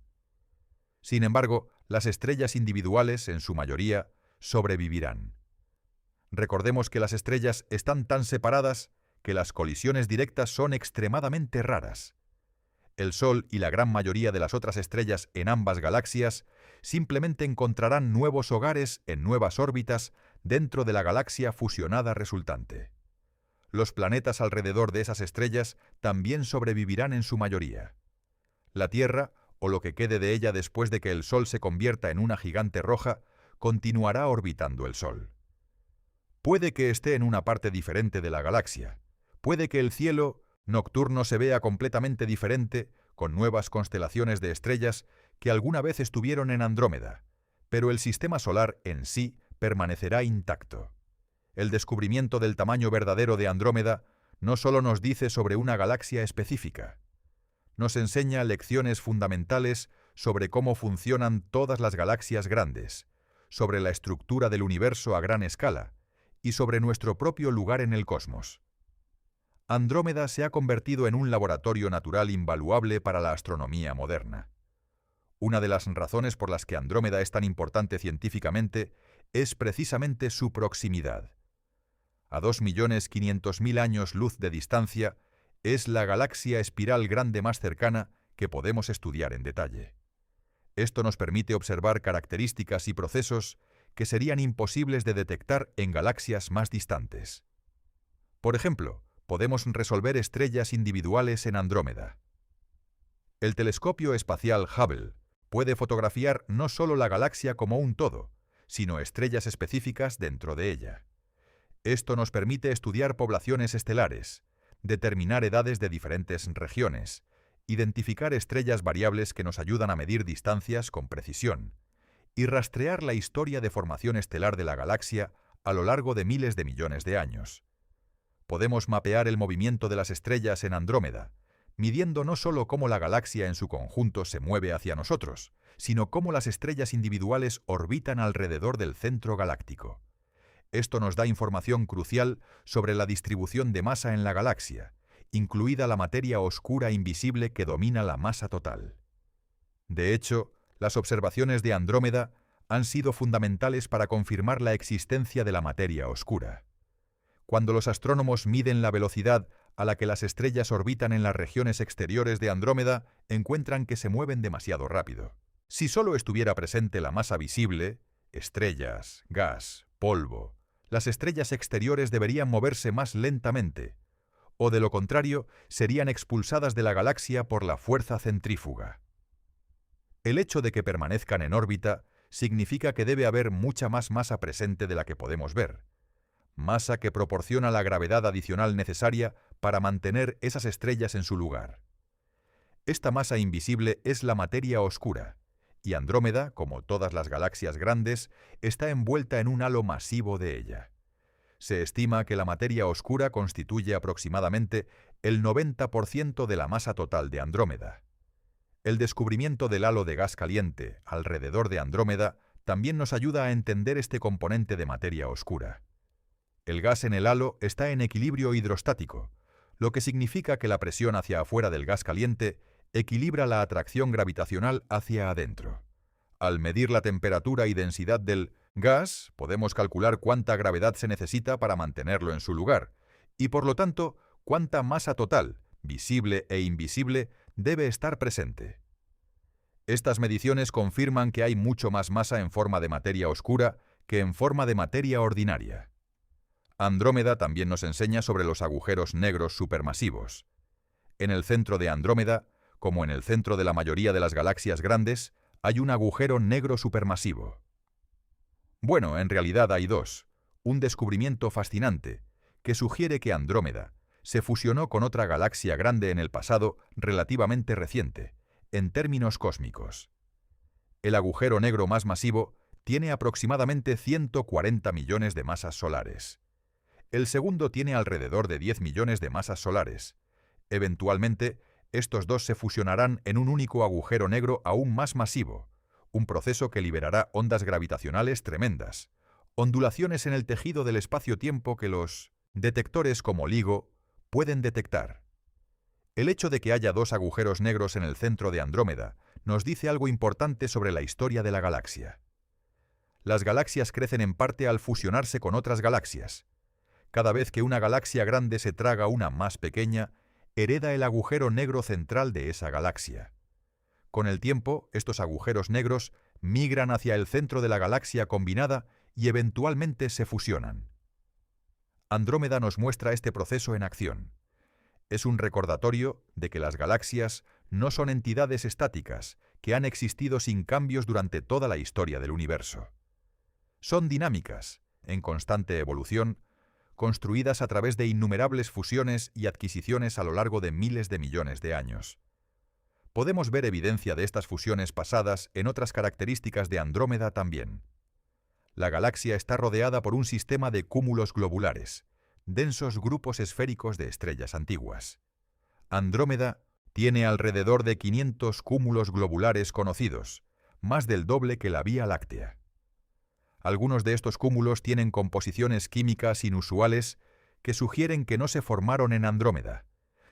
Sin embargo, las estrellas individuales, en su mayoría, sobrevivirán. Recordemos que las estrellas están tan separadas que las colisiones directas son extremadamente raras. El Sol y la gran mayoría de las otras estrellas en ambas galaxias simplemente encontrarán nuevos hogares en nuevas órbitas dentro de la galaxia fusionada resultante. Los planetas alrededor de esas estrellas también sobrevivirán en su mayoría. La Tierra, o lo que quede de ella después de que el Sol se convierta en una gigante roja, continuará orbitando el Sol. Puede que esté en una parte diferente de la galaxia. Puede que el cielo nocturno se vea completamente diferente, con nuevas constelaciones de estrellas que alguna vez estuvieron en Andrómeda, pero el sistema solar en sí permanecerá intacto. El descubrimiento del tamaño verdadero de Andrómeda no solo nos dice sobre una galaxia específica, nos enseña lecciones fundamentales sobre cómo funcionan todas las galaxias grandes, sobre la estructura del universo a gran escala y sobre nuestro propio lugar en el cosmos. Andrómeda se ha convertido en un laboratorio natural invaluable para la astronomía moderna. Una de las razones por las que Andrómeda es tan importante científicamente es precisamente su proximidad. A 2.500.000 años luz de distancia, es la galaxia espiral grande más cercana que podemos estudiar en detalle. Esto nos permite observar características y procesos que serían imposibles de detectar en galaxias más distantes. Por ejemplo, podemos resolver estrellas individuales en Andrómeda. El telescopio espacial Hubble puede fotografiar no solo la galaxia como un todo, sino estrellas específicas dentro de ella. Esto nos permite estudiar poblaciones estelares, determinar edades de diferentes regiones, identificar estrellas variables que nos ayudan a medir distancias con precisión, y rastrear la historia de formación estelar de la galaxia a lo largo de miles de millones de años. Podemos mapear el movimiento de las estrellas en Andrómeda, midiendo no solo cómo la galaxia en su conjunto se mueve hacia nosotros, sino cómo las estrellas individuales orbitan alrededor del centro galáctico. Esto nos da información crucial sobre la distribución de masa en la galaxia, incluida la materia oscura invisible que domina la masa total. De hecho, las observaciones de Andrómeda han sido fundamentales para confirmar la existencia de la materia oscura. Cuando los astrónomos miden la velocidad a la que las estrellas orbitan en las regiones exteriores de Andrómeda, encuentran que se mueven demasiado rápido. Si solo estuviera presente la masa visible, estrellas, gas, polvo, las estrellas exteriores deberían moverse más lentamente, o de lo contrario, serían expulsadas de la galaxia por la fuerza centrífuga. El hecho de que permanezcan en órbita significa que debe haber mucha más masa presente de la que podemos ver, masa que proporciona la gravedad adicional necesaria para mantener esas estrellas en su lugar. Esta masa invisible es la materia oscura, y Andrómeda, como todas las galaxias grandes, está envuelta en un halo masivo de ella. Se estima que la materia oscura constituye aproximadamente el 90% de la masa total de Andrómeda. El descubrimiento del halo de gas caliente alrededor de Andrómeda también nos ayuda a entender este componente de materia oscura. El gas en el halo está en equilibrio hidrostático, lo que significa que la presión hacia afuera del gas caliente equilibra la atracción gravitacional hacia adentro. Al medir la temperatura y densidad del gas, podemos calcular cuánta gravedad se necesita para mantenerlo en su lugar, y por lo tanto, cuánta masa total, visible e invisible, debe estar presente. Estas mediciones confirman que hay mucho más masa en forma de materia oscura que en forma de materia ordinaria. Andrómeda también nos enseña sobre los agujeros negros supermasivos. En el centro de Andrómeda, como en el centro de la mayoría de las galaxias grandes, hay un agujero negro supermasivo. Bueno, en realidad hay dos. Un descubrimiento fascinante, que sugiere que Andrómeda se fusionó con otra galaxia grande en el pasado relativamente reciente, en términos cósmicos. El agujero negro más masivo tiene aproximadamente 140 millones de masas solares. El segundo tiene alrededor de 10 millones de masas solares. Eventualmente, estos dos se fusionarán en un único agujero negro aún más masivo, un proceso que liberará ondas gravitacionales tremendas, ondulaciones en el tejido del espacio-tiempo que los detectores como LIGO pueden detectar. El hecho de que haya dos agujeros negros en el centro de Andrómeda nos dice algo importante sobre la historia de la galaxia. Las galaxias crecen en parte al fusionarse con otras galaxias. Cada vez que una galaxia grande se traga una más pequeña, hereda el agujero negro central de esa galaxia. Con el tiempo, estos agujeros negros migran hacia el centro de la galaxia combinada y eventualmente se fusionan. Andrómeda nos muestra este proceso en acción. Es un recordatorio de que las galaxias no son entidades estáticas que han existido sin cambios durante toda la historia del universo. Son dinámicas, en constante evolución, construidas a través de innumerables fusiones y adquisiciones a lo largo de miles de millones de años. Podemos ver evidencia de estas fusiones pasadas en otras características de Andrómeda también. La galaxia está rodeada por un sistema de cúmulos globulares, densos grupos esféricos de estrellas antiguas. Andrómeda tiene alrededor de 500 cúmulos globulares conocidos, más del doble que la Vía Láctea. Algunos de estos cúmulos tienen composiciones químicas inusuales que sugieren que no se formaron en Andrómeda,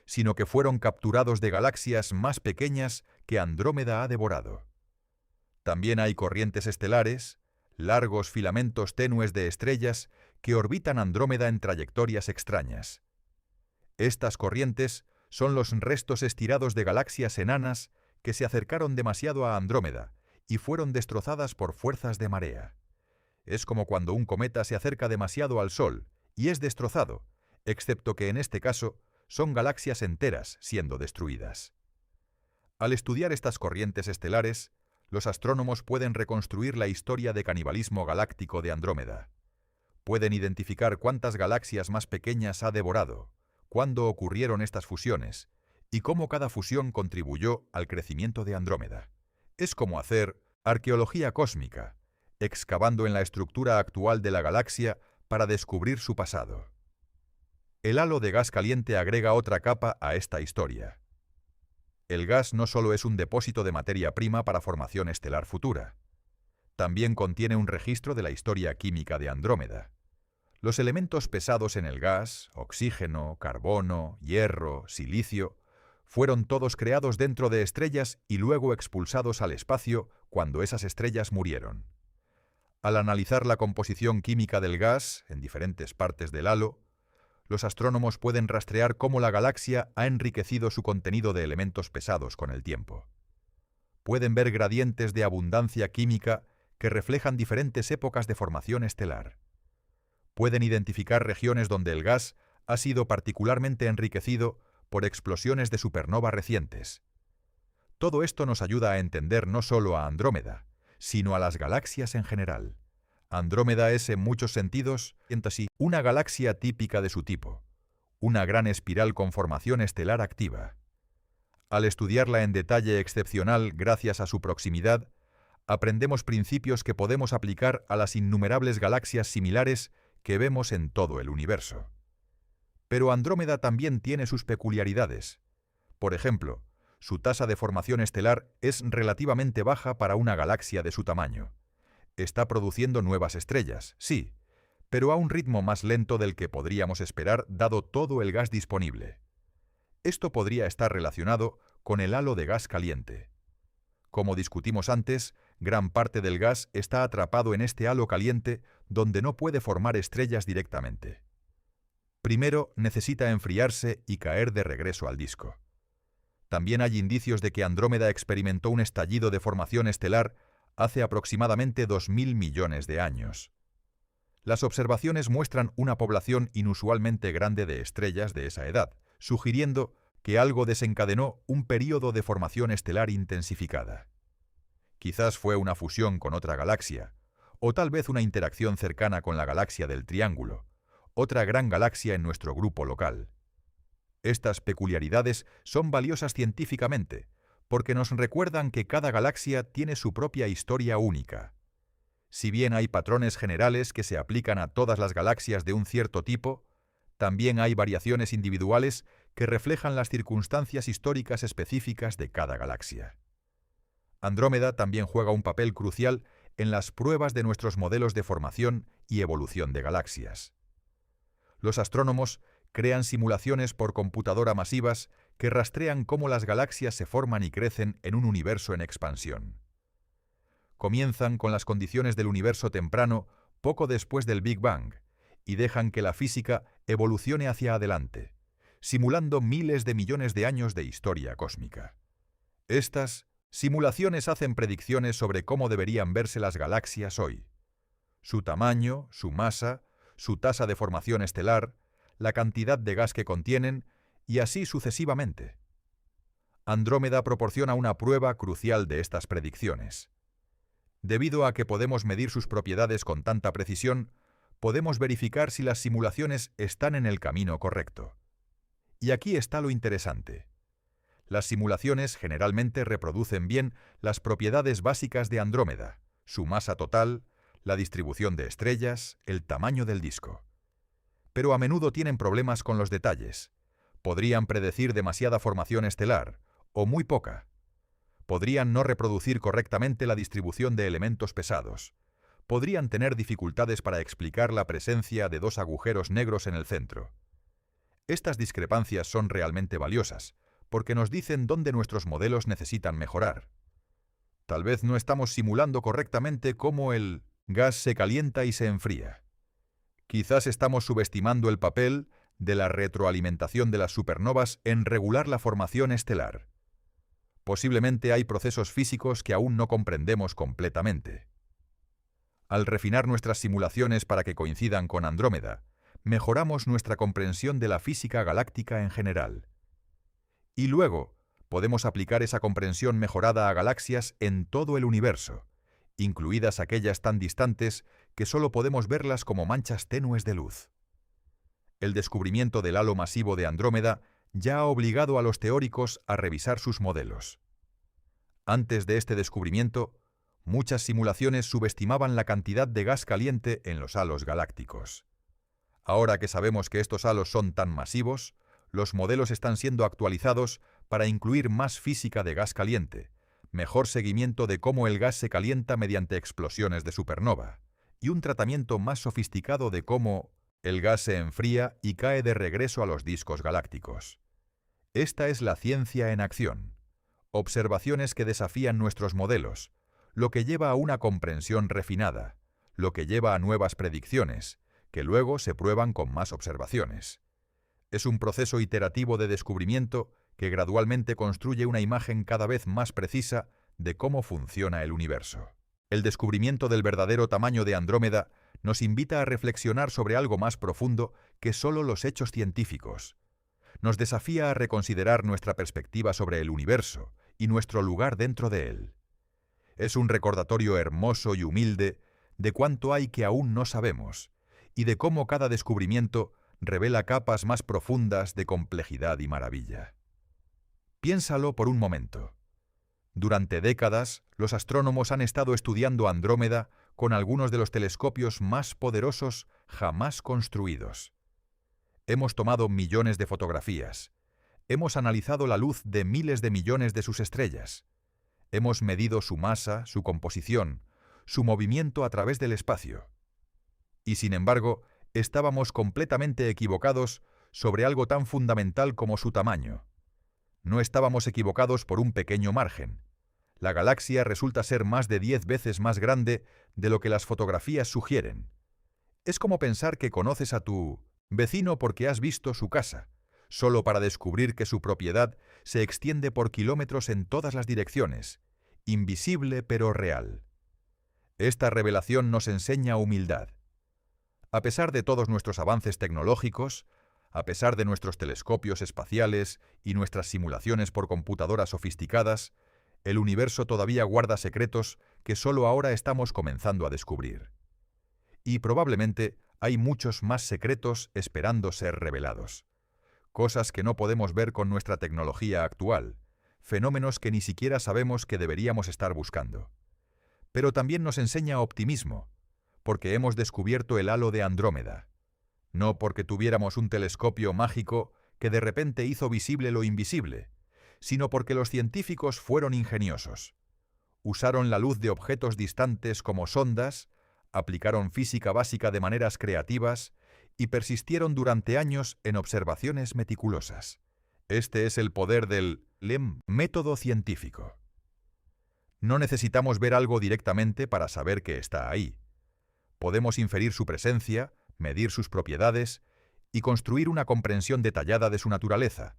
sino que fueron capturados de galaxias más pequeñas que Andrómeda ha devorado. También hay corrientes estelares, largos filamentos tenues de estrellas que orbitan Andrómeda en trayectorias extrañas. Estas corrientes son los restos estirados de galaxias enanas que se acercaron demasiado a Andrómeda y fueron destrozadas por fuerzas de marea. Es como cuando un cometa se acerca demasiado al Sol y es destrozado, excepto que en este caso son galaxias enteras siendo destruidas. Al estudiar estas corrientes estelares, los astrónomos pueden reconstruir la historia de canibalismo galáctico de Andrómeda. Pueden identificar cuántas galaxias más pequeñas ha devorado, cuándo ocurrieron estas fusiones y cómo cada fusión contribuyó al crecimiento de Andrómeda. Es como hacer arqueología cósmica, excavando en la estructura actual de la galaxia para descubrir su pasado. El halo de gas caliente agrega otra capa a esta historia. El gas no solo es un depósito de materia prima para formación estelar futura, también contiene un registro de la historia química de Andrómeda. Los elementos pesados en el gas, oxígeno, carbono, hierro, silicio, fueron todos creados dentro de estrellas y luego expulsados al espacio cuando esas estrellas murieron. Al analizar la composición química del gas en diferentes partes del halo, los astrónomos pueden rastrear cómo la galaxia ha enriquecido su contenido de elementos pesados con el tiempo. Pueden ver gradientes de abundancia química que reflejan diferentes épocas de formación estelar. Pueden identificar regiones donde el gas ha sido particularmente enriquecido por explosiones de supernova recientes. Todo esto nos ayuda a entender no solo a Andrómeda, sino a las galaxias en general. Andrómeda es, en muchos sentidos, una galaxia típica de su tipo, una gran espiral con formación estelar activa. Al estudiarla en detalle excepcional gracias a su proximidad, aprendemos principios que podemos aplicar a las innumerables galaxias similares que vemos en todo el universo. Pero Andrómeda también tiene sus peculiaridades. Por ejemplo, su tasa de formación estelar es relativamente baja para una galaxia de su tamaño. Está produciendo nuevas estrellas, sí, pero a un ritmo más lento del que podríamos esperar dado todo el gas disponible. Esto podría estar relacionado con el halo de gas caliente. Como discutimos antes, gran parte del gas está atrapado en este halo caliente donde no puede formar estrellas directamente. Primero necesita enfriarse y caer de regreso al disco. También hay indicios de que Andrómeda experimentó un estallido de formación estelar hace aproximadamente 2.000 millones de años. Las observaciones muestran una población inusualmente grande de estrellas de esa edad, sugiriendo que algo desencadenó un período de formación estelar intensificada. Quizás fue una fusión con otra galaxia, o tal vez una interacción cercana con la galaxia del Triángulo, otra gran galaxia en nuestro grupo local. Estas peculiaridades son valiosas científicamente, porque nos recuerdan que cada galaxia tiene su propia historia única. Si bien hay patrones generales que se aplican a todas las galaxias de un cierto tipo, también hay variaciones individuales que reflejan las circunstancias históricas específicas de cada galaxia. Andrómeda también juega un papel crucial en las pruebas de nuestros modelos de formación y evolución de galaxias. Los astrónomos crean simulaciones por computadora masivas que rastrean cómo las galaxias se forman y crecen en un universo en expansión. Comienzan con las condiciones del universo temprano poco después del Big Bang y dejan que la física evolucione hacia adelante, simulando miles de millones de años de historia cósmica. Estas simulaciones hacen predicciones sobre cómo deberían verse las galaxias hoy, su tamaño, su masa, su tasa de formación estelar, la cantidad de gas que contienen, y así sucesivamente. Andrómeda proporciona una prueba crucial de estas predicciones. Debido a que podemos medir sus propiedades con tanta precisión, podemos verificar si las simulaciones están en el camino correcto. Y aquí está lo interesante. Las simulaciones generalmente reproducen bien las propiedades básicas de Andrómeda, su masa total, la distribución de estrellas, el tamaño del disco. Pero a menudo tienen problemas con los detalles. Podrían predecir demasiada formación estelar, o muy poca. Podrían no reproducir correctamente la distribución de elementos pesados. Podrían tener dificultades para explicar la presencia de dos agujeros negros en el centro. Estas discrepancias son realmente valiosas, porque nos dicen dónde nuestros modelos necesitan mejorar. Tal vez no estamos simulando correctamente cómo el gas se calienta y se enfría. Quizás estamos subestimando el papel de la retroalimentación de las supernovas en regular la formación estelar. Posiblemente hay procesos físicos que aún no comprendemos completamente. Al refinar nuestras simulaciones para que coincidan con Andrómeda, mejoramos nuestra comprensión de la física galáctica en general. Y luego, podemos aplicar esa comprensión mejorada a galaxias en todo el universo, incluidas aquellas tan distantes que solo podemos verlas como manchas tenues de luz. El descubrimiento del halo masivo de Andrómeda ya ha obligado a los teóricos a revisar sus modelos. Antes de este descubrimiento, muchas simulaciones subestimaban la cantidad de gas caliente en los halos galácticos. Ahora que sabemos que estos halos son tan masivos, los modelos están siendo actualizados para incluir más física de gas caliente, mejor seguimiento de cómo el gas se calienta mediante explosiones de supernova, y un tratamiento más sofisticado de cómo el gas se enfría y cae de regreso a los discos galácticos. Esta es la ciencia en acción. Observaciones que desafían nuestros modelos, lo que lleva a una comprensión refinada, lo que lleva a nuevas predicciones, que luego se prueban con más observaciones. Es un proceso iterativo de descubrimiento que gradualmente construye una imagen cada vez más precisa de cómo funciona el universo. El descubrimiento del verdadero tamaño de Andrómeda nos invita a reflexionar sobre algo más profundo que solo los hechos científicos. Nos desafía a reconsiderar nuestra perspectiva sobre el universo y nuestro lugar dentro de él. Es un recordatorio hermoso y humilde de cuánto hay que aún no sabemos y de cómo cada descubrimiento revela capas más profundas de complejidad y maravilla. Piénsalo por un momento. Durante décadas, los astrónomos han estado estudiando Andrómeda con algunos de los telescopios más poderosos jamás construidos. Hemos tomado millones de fotografías. Hemos analizado la luz de miles de millones de sus estrellas. Hemos medido su masa, su composición, su movimiento a través del espacio. Y sin embargo, estábamos completamente equivocados sobre algo tan fundamental como su tamaño. No estábamos equivocados por un pequeño margen. La galaxia resulta ser más de 10 veces más grande de lo que las fotografías sugieren. Es como pensar que conoces a tu vecino porque has visto su casa, solo para descubrir que su propiedad se extiende por kilómetros en todas las direcciones, invisible pero real. Esta revelación nos enseña humildad. A pesar de todos nuestros avances tecnológicos, a pesar de nuestros telescopios espaciales y nuestras simulaciones por computadoras sofisticadas, el universo todavía guarda secretos que solo ahora estamos comenzando a descubrir. Y probablemente hay muchos más secretos esperando ser revelados. Cosas que no podemos ver con nuestra tecnología actual, fenómenos que ni siquiera sabemos que deberíamos estar buscando. Pero también nos enseña optimismo, porque hemos descubierto el halo de Andrómeda. No porque tuviéramos un telescopio mágico que de repente hizo visible lo invisible, sino porque los científicos fueron ingeniosos. Usaron la luz de objetos distantes como sondas, aplicaron física básica de maneras creativas y persistieron durante años en observaciones meticulosas. Este es el poder del método científico. No necesitamos ver algo directamente para saber que está ahí. Podemos inferir su presencia, medir sus propiedades y construir una comprensión detallada de su naturaleza,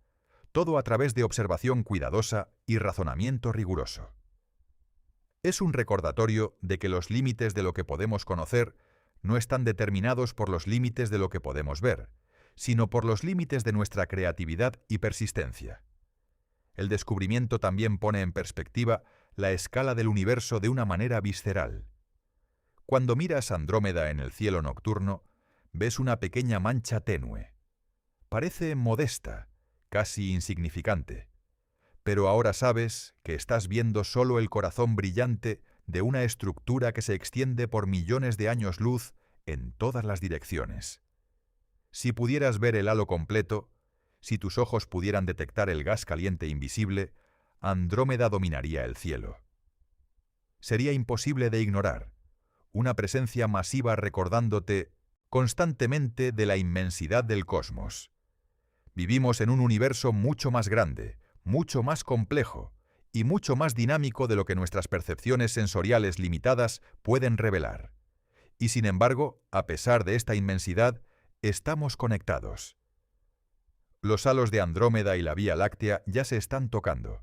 todo a través de observación cuidadosa y razonamiento riguroso. Es un recordatorio de que los límites de lo que podemos conocer no están determinados por los límites de lo que podemos ver, sino por los límites de nuestra creatividad y persistencia. El descubrimiento también pone en perspectiva la escala del universo de una manera visceral. Cuando miras Andrómeda en el cielo nocturno, ves una pequeña mancha tenue. Parece modesta, casi insignificante, pero ahora sabes que estás viendo solo el corazón brillante de una estructura que se extiende por millones de años luz en todas las direcciones. Si pudieras ver el halo completo, si tus ojos pudieran detectar el gas caliente invisible, Andrómeda dominaría el cielo. Sería imposible de ignorar, una presencia masiva recordándote constantemente de la inmensidad del cosmos. Vivimos en un universo mucho más grande, mucho más complejo y mucho más dinámico de lo que nuestras percepciones sensoriales limitadas pueden revelar. Y sin embargo, a pesar de esta inmensidad, estamos conectados. Los halos de Andrómeda y la Vía Láctea ya se están tocando.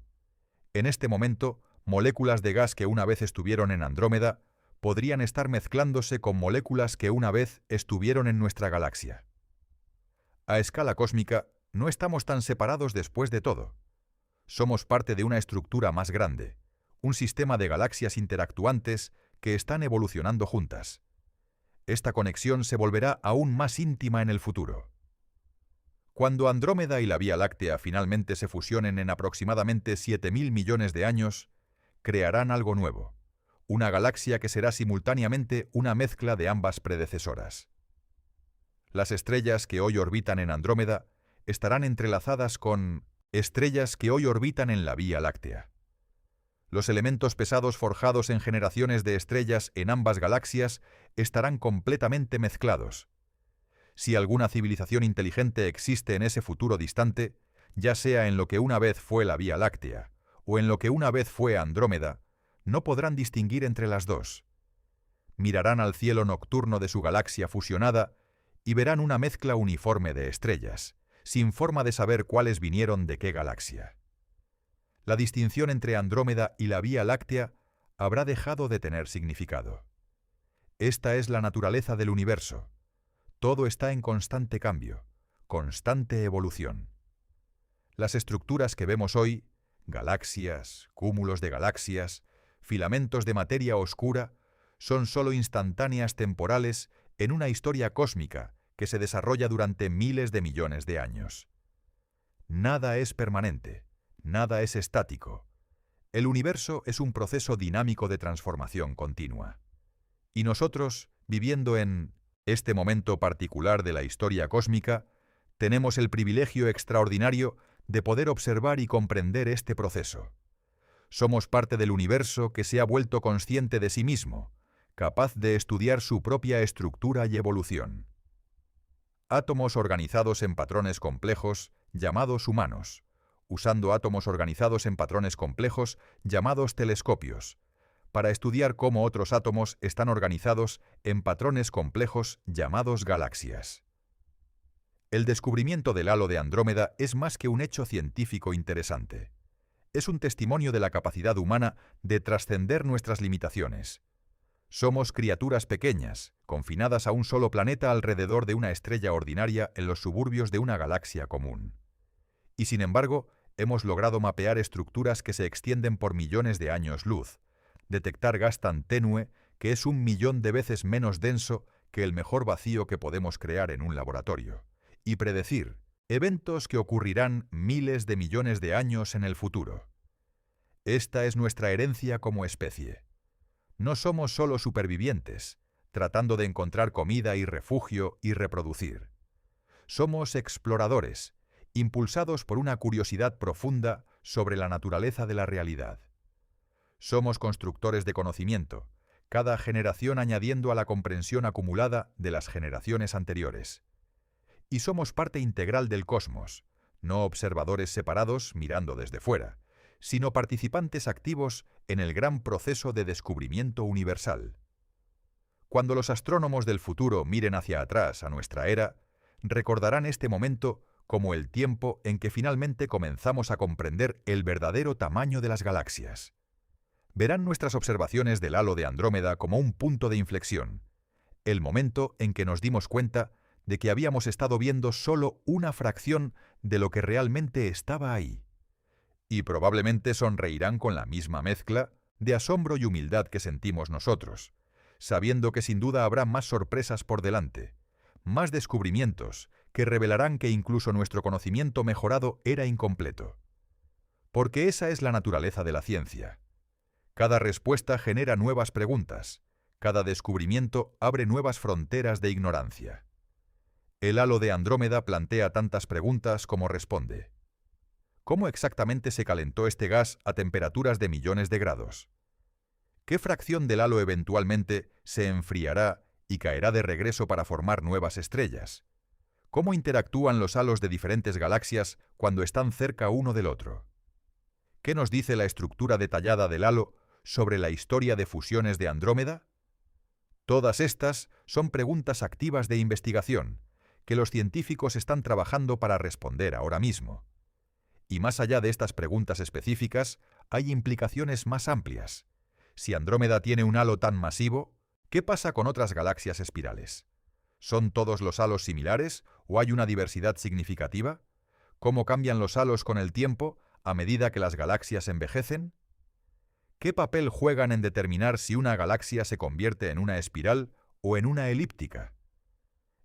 En este momento, moléculas de gas que una vez estuvieron en Andrómeda podrían estar mezclándose con moléculas que una vez estuvieron en nuestra galaxia. A escala cósmica, no estamos tan separados después de todo. Somos parte de una estructura más grande, un sistema de galaxias interactuantes que están evolucionando juntas. Esta conexión se volverá aún más íntima en el futuro. Cuando Andrómeda y la Vía Láctea finalmente se fusionen en aproximadamente 7.000 millones de años, crearán algo nuevo, una galaxia que será simultáneamente una mezcla de ambas predecesoras. Las estrellas que hoy orbitan en Andrómeda estarán entrelazadas con estrellas que hoy orbitan en la Vía Láctea. Los elementos pesados forjados en generaciones de estrellas en ambas galaxias estarán completamente mezclados. Si alguna civilización inteligente existe en ese futuro distante, ya sea en lo que una vez fue la Vía Láctea o en lo que una vez fue Andrómeda, no podrán distinguir entre las dos. Mirarán al cielo nocturno de su galaxia fusionada y verán una mezcla uniforme de estrellas, sin forma de saber cuáles vinieron de qué galaxia. La distinción entre Andrómeda y la Vía Láctea habrá dejado de tener significado. Esta es la naturaleza del universo. Todo está en constante cambio, constante evolución. Las estructuras que vemos hoy, galaxias, cúmulos de galaxias, filamentos de materia oscura, son sólo instantáneas temporales en una historia cósmica que se desarrolla durante miles de millones de años. Nada es permanente, nada es estático. El universo es un proceso dinámico de transformación continua. Y nosotros, viviendo en este momento particular de la historia cósmica, tenemos el privilegio extraordinario de poder observar y comprender este proceso. Somos parte del universo que se ha vuelto consciente de sí mismo, capaz de estudiar su propia estructura y evolución. Átomos organizados en patrones complejos, llamados humanos, usando átomos organizados en patrones complejos, llamados telescopios, para estudiar cómo otros átomos están organizados en patrones complejos, llamados galaxias. El descubrimiento del halo de Andrómeda es más que un hecho científico interesante. Es un testimonio de la capacidad humana de trascender nuestras limitaciones. Somos criaturas pequeñas, confinadas a un solo planeta alrededor de una estrella ordinaria en los suburbios de una galaxia común. Y sin embargo, hemos logrado mapear estructuras que se extienden por millones de años luz, detectar gas tan tenue que es 1.000.000 de veces menos denso que el mejor vacío que podemos crear en un laboratorio, y predecir eventos que ocurrirán miles de millones de años en el futuro. Esta es nuestra herencia como especie. No somos solo supervivientes, tratando de encontrar comida y refugio y reproducir. Somos exploradores, impulsados por una curiosidad profunda sobre la naturaleza de la realidad. Somos constructores de conocimiento, cada generación añadiendo a la comprensión acumulada de las generaciones anteriores. Y somos parte integral del cosmos, no observadores separados mirando desde fuera, sino participantes activos en el gran proceso de descubrimiento universal. Cuando los astrónomos del futuro miren hacia atrás a nuestra era, recordarán este momento como el tiempo en que finalmente comenzamos a comprender el verdadero tamaño de las galaxias. Verán nuestras observaciones del halo de Andrómeda como un punto de inflexión, el momento en que nos dimos cuenta de que habíamos estado viendo solo una fracción de lo que realmente estaba ahí. Y probablemente sonreirán con la misma mezcla de asombro y humildad que sentimos nosotros, sabiendo que sin duda habrá más sorpresas por delante, más descubrimientos que revelarán que incluso nuestro conocimiento mejorado era incompleto. Porque esa es la naturaleza de la ciencia. Cada respuesta genera nuevas preguntas, cada descubrimiento abre nuevas fronteras de ignorancia. El halo de Andrómeda plantea tantas preguntas como responde. ¿Cómo exactamente se calentó este gas a temperaturas de millones de grados? ¿Qué fracción del halo eventualmente se enfriará y caerá de regreso para formar nuevas estrellas? ¿Cómo interactúan los halos de diferentes galaxias cuando están cerca uno del otro? ¿Qué nos dice la estructura detallada del halo sobre la historia de fusiones de Andrómeda? Todas estas son preguntas activas de investigación, que los científicos están trabajando para responder ahora mismo. Y más allá de estas preguntas específicas, hay implicaciones más amplias. Si Andrómeda tiene un halo tan masivo, ¿qué pasa con otras galaxias espirales? ¿Son todos los halos similares o hay una diversidad significativa? ¿Cómo cambian los halos con el tiempo a medida que las galaxias envejecen? ¿Qué papel juegan en determinar si una galaxia se convierte en una espiral o en una elíptica?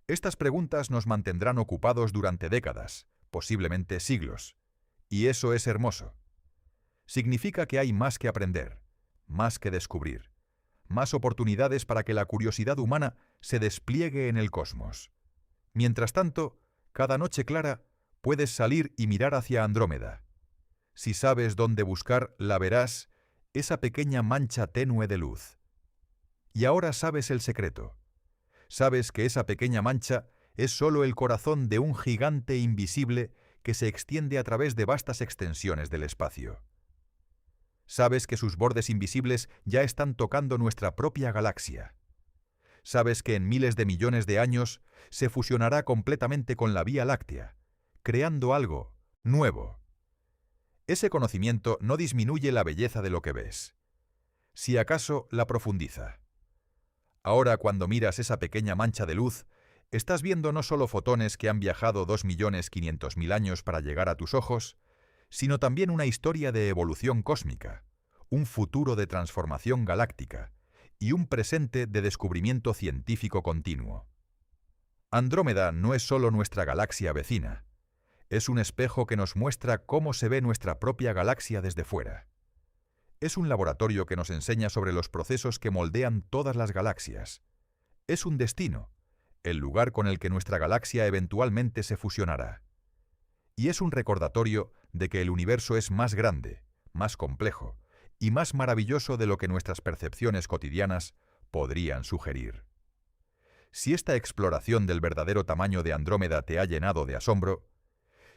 Estas preguntas nos mantendrán ocupados durante décadas, posiblemente siglos. Y eso es hermoso. Significa que hay más que aprender, más que descubrir, más oportunidades para que la curiosidad humana se despliegue en el cosmos. Mientras tanto, cada noche clara Puedes salir y mirar hacia Andrómeda. Si sabes dónde buscar, la verás, esa pequeña mancha tenue de luz. Y ahora sabes el secreto. Sabes que esa pequeña mancha es solo el corazón de un gigante invisible que se extiende a través de vastas extensiones del espacio. Sabes que sus bordes invisibles ya están tocando nuestra propia galaxia. Sabes que en miles de millones de años se fusionará completamente con la Vía Láctea, creando algo nuevo. Ese conocimiento no disminuye la belleza de lo que ves. Si acaso, la profundiza. Ahora, cuando miras esa pequeña mancha de luz, estás viendo no solo fotones que han viajado 2.500.000 años para llegar a tus ojos, sino también una historia de evolución cósmica, un futuro de transformación galáctica y un presente de descubrimiento científico continuo. Andrómeda no es solo nuestra galaxia vecina, es un espejo que nos muestra cómo se ve nuestra propia galaxia desde fuera. Es un laboratorio que nos enseña sobre los procesos que moldean todas las galaxias. Es un destino, el lugar con el que nuestra galaxia eventualmente se fusionará. Y es un recordatorio de que el universo es más grande, más complejo y más maravilloso de lo que nuestras percepciones cotidianas podrían sugerir. Si esta exploración del verdadero tamaño de Andrómeda te ha llenado de asombro,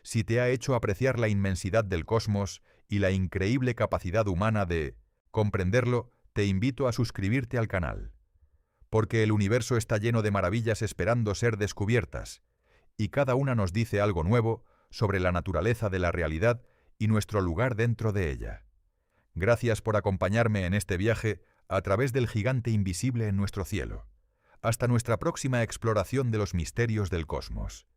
si te ha hecho apreciar la inmensidad del cosmos y la increíble capacidad humana de comprenderlo, te invito a suscribirte al canal, porque el universo está lleno de maravillas esperando ser descubiertas, y cada una nos dice algo nuevo sobre la naturaleza de la realidad y nuestro lugar dentro de ella. Gracias por acompañarme en este viaje a través del gigante invisible en nuestro cielo. Hasta nuestra próxima exploración de los misterios del cosmos.